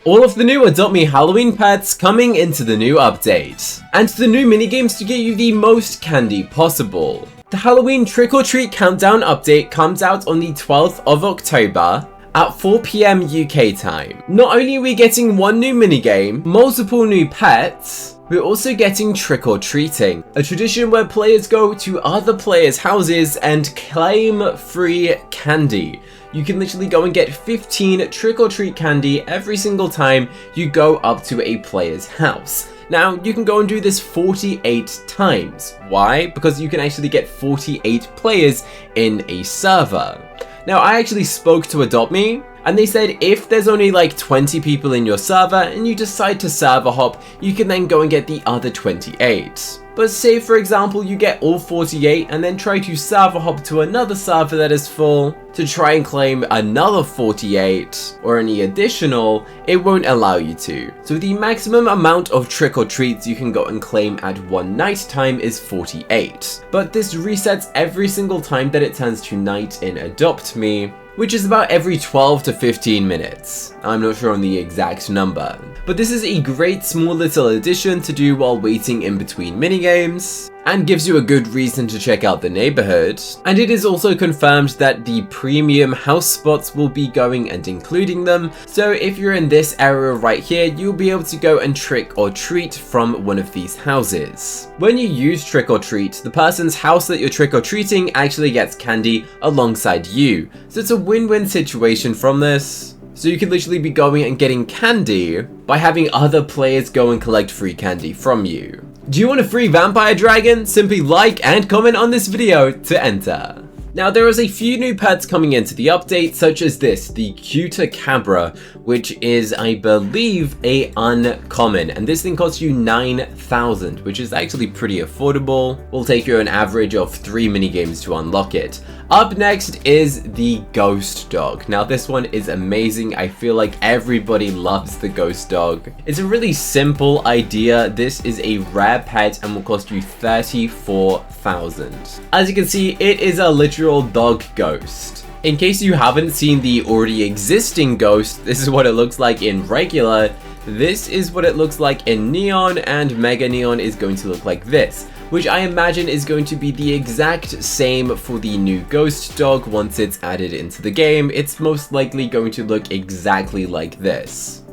all of the new Adopt Me Halloween pets coming into the new update, and the new minigames to get you the most candy possible. The Halloween Trick or Treat Countdown update comes out on the 12th of October at 4 PM UK time. Not only are we getting one new minigame, multiple new pets, we're also getting trick or treating, a tradition where players go to other players' houses and claim free candy. You can literally go and get 15 trick or treat candy every single time you go up to a player's house. Now, you can go and do this 48 times. Why? Because you can actually get 48 players in a server. Now, I actually spoke to Adopt Me, and they said if there's only like 20 people in your server and you decide to server hop, you can then go and get the other 28. But say for example you get all 48 and then try to server hop to another server that is full to try and claim another 48 or any additional, it won't allow you to. So the maximum amount of trick or treats you can go and claim at one night time is 48. But this resets every single time that it turns to night in Adopt Me, which is about every 12 to 15 minutes. I'm not sure on the exact number. But this is a great small little addition to do while waiting in between minigames, and gives you a good reason to check out the neighborhood. And it is also confirmed that the premium house spots will be going and including them. So if you're in this area right here, you'll be able to go and trick or treat from one of these houses. When you use trick or treat, the person's house that you're trick or treating actually gets candy alongside you. So it's a win-win situation from this. So you can literally be going and getting candy by having other players go and collect free candy from you. Do you want a free vampire dragon? Simply like and comment on this video to enter. Now there is a few new pets coming into the update, such as this, the chickatrice, which is, I believe, a uncommon, and this thing costs you 9,000, which is actually pretty affordable. Will take you an average of 3 minigames to unlock it. Up next is the ghost dog. Now this one is amazing. I feel like everybody loves the ghost dog. It's a really simple idea. This is a rare pet and will cost you 34,000. As you can see, it is a literal dog ghost. In case you haven't seen the already existing ghost, this is what it looks like in regular. This is what it looks like in neon, and mega neon is going to look like this, which I imagine is going to be the exact same for the new ghost dog once it's added into the game. It's most likely going to look exactly like this.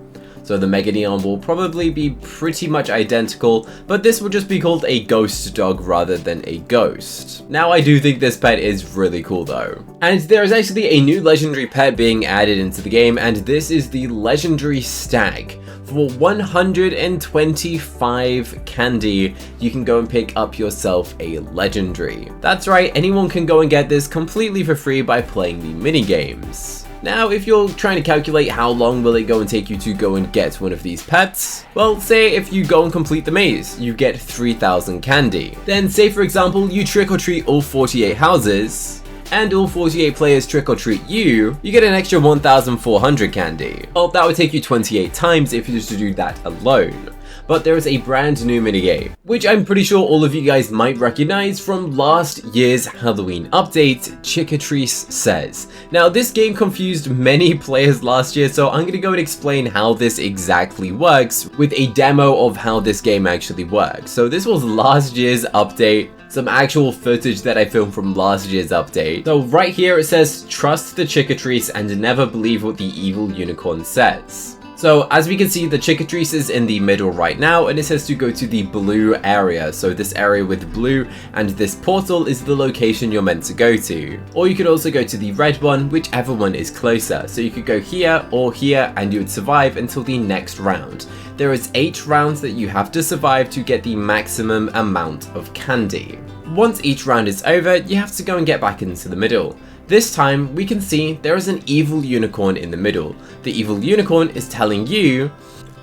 So the Mega Neon will probably be pretty much identical, but this will just be called a ghost dog rather than a ghost. Now I do think this pet is really cool though. And there is actually a new legendary pet being added into the game, and this is the legendary stag. For 125 candy, you can go and pick up yourself a legendary. That's right, anyone can go and get this completely for free by playing the minigames. Now, if you're trying to calculate how long will it go and take you to go and get one of these pets, well, say if you go and complete the maze, you get 3,000 candy. Then say for example, you trick or treat all 48 houses, and all 48 players trick or treat you, you get an extra 1,400 candy. Well, that would take you 28 times if you were to do that alone. But there is a brand new minigame, which I'm pretty sure all of you guys might recognize from last year's Halloween update, Chickatrice Says. Now this game confused many players last year, so I'm gonna go and explain how this exactly works with a demo of how this game actually works. So this was last year's update, some actual footage that I filmed from last year's update. So right here it says, trust the Chickatrice and never believe what the evil unicorn says. So as we can see, the chickatrice is in the middle right now, and it says to go to the blue area. So this area with blue, and this portal is the location you're meant to go to. Or you could also go to the red one, whichever one is closer. So you could go here or here, and you would survive until the next round. There is 8 rounds that you have to survive to get the maximum amount of candy. Once each round is over, you have to go and get back into the middle. This time, we can see there is an evil unicorn in the middle. The evil unicorn is telling you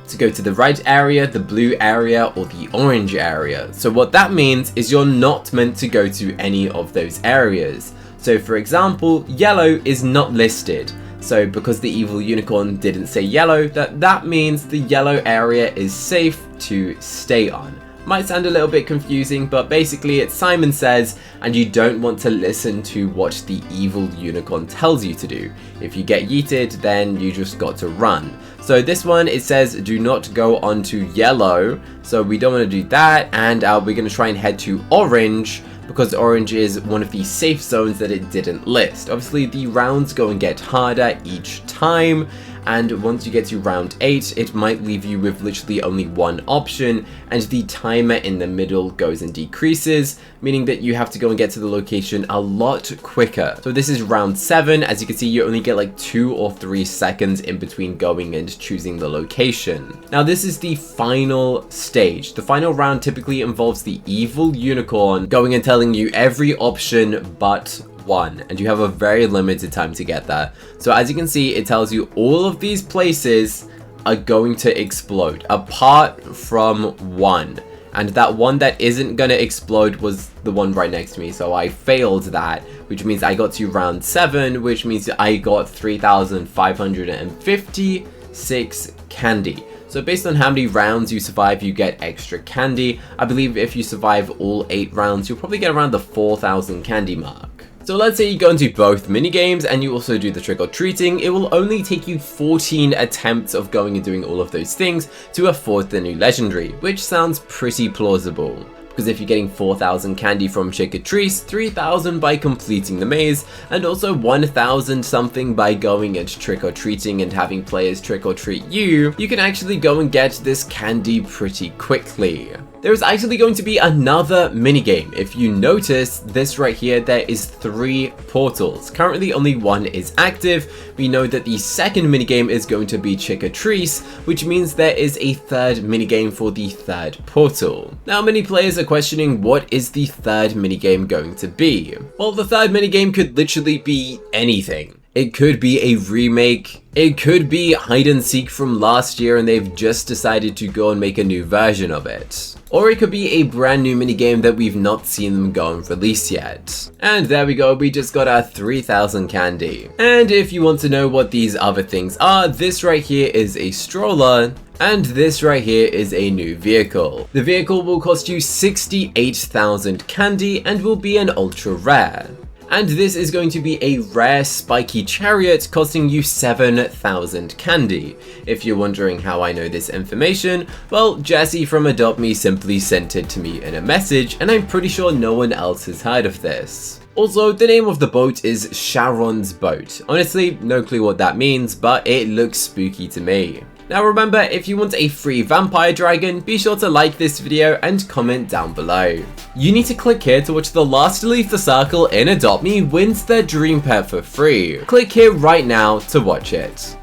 to go to the red area, the blue area, or the orange area. So what that means is you're not meant to go to any of those areas. So for example, yellow is not listed. So because the evil unicorn didn't say yellow, that means the yellow area is safe to stay on. Might sound a little bit confusing, but basically it's Simon Says, and you don't want to listen to what the evil unicorn tells you to do. If you get yeeted, then you just got to run. So this one, it says do not go on to yellow, so we don't want to do that, and we're going to try and head to orange, because orange is one of the safe zones that it didn't list. Obviously the rounds go and get harder each time, and once you get to round 8, it might leave you with literally only one option, and the timer in the middle goes and decreases, meaning that you have to go and get to the location a lot quicker. So this is round 7. As you can see, you only get like 2 or 3 seconds in between going and choosing the location. Now this is the final stage. The final round typically involves the evil unicorn going and telling you every option but one, and you have a very limited time to get there. So as you can see, it tells you all of these places are going to explode apart from one, and that one that isn't gonna explode was the one right next to me, so I failed that, which means I got to round 7, which means I got 3,556 candy. So based on how many rounds you survive, you get extra candy. I believe if you survive all 8 rounds, you'll probably get around the 4,000 candy mark. So let's say you go and do both minigames and you also do the trick-or-treating, it will only take you 14 attempts of going and doing all of those things to afford the new legendary, which sounds pretty plausible. Because if you're getting 4,000 candy from Chickatrice, 3,000 by completing the maze, and also 1,000 something by going and trick-or-treating and having players trick-or-treat you, you can actually go and get this candy pretty quickly. There is actually going to be another minigame. If you notice this right here, there is 3 portals. Currently only 1 is active. We know that the second minigame is going to be Chickatrice, which means there is a 3rd minigame for the 3rd portal. Now many players are questioning what is the 3rd minigame going to be. Well, the 3rd minigame could literally be anything. It could be a remake, it could be hide and seek from last year and they've just decided to go and make a new version of it. Or it could be a brand new minigame that we've not seen them go and release yet. And there we go, we just got our 3,000 candy. And if you want to know what these other things are, this right here is a stroller, and this right here is a new vehicle. The vehicle will cost you 68,000 candy and will be an ultra rare. And this is going to be a rare spiky chariot costing you 7,000 candy. If you're wondering how I know this information, well, Jesse from Adopt Me simply sent it to me in a message, and I'm pretty sure no one else has heard of this. Also, the name of the boat is Sharon's Boat. Honestly, no clue what that means, but it looks spooky to me. Now remember, if you want a free vampire dragon, be sure to like this video and comment down below. You need to click here to watch the last to leave the circle in Adopt Me wins their dream pet for free. Click here right now to watch it.